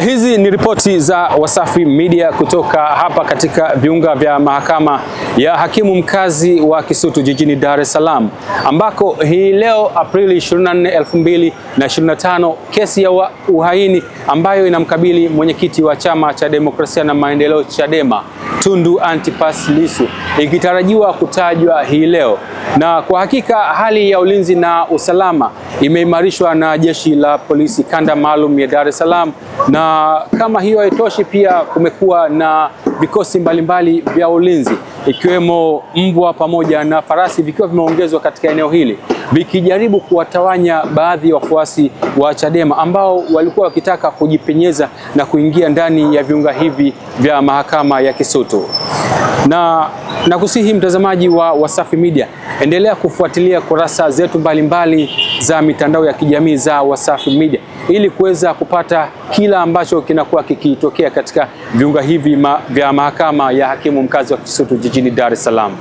Hizi ni ripoti za Wasafi Media kutoka hapa katika viunga vya mahakama ya hakimu mkazi wa Kisutu jijini Dar es Salaam, ambako hii leo Aprili 24, 2025 kesi ya uhaini ambayo inamkabili mwenyekiti wa Chama cha Demokrasia na Maendeleo Chadema Tundu Antipas Lissu ikitarajiwa kutajwa hii leo. Na kwa hakika hali ya ulinzi na usalama imeimarishwa na jeshi la polisi kanda maalum ya Dar es Salaam, na kama hiyo haitoshi, pia kumekuwa na vikosi mbalimbali vya ulinzi ikiwemo mbwa pamoja na farasi vikiwa vimeongezwa katika eneo hili vikijaribu kuwatawanya baadhi ya wafuasi wa Chadema ambao walikuwa wakitaka kujipenyeza na kuingia ndani ya viunga hivi vya mahakama ya Kisutu. Na kusihi mtazamaji wa Wasafi Media, endelea kufuatilia kurasa zetu mbalimbali za mitandao ya kijamii za Wasafi Media ili kuweza kupata kila ambacho kinakuwa kikitokea katika viunga hivi vya mahakama ya hakimu mkazi wa Kisutu jijini Dar es Salaam.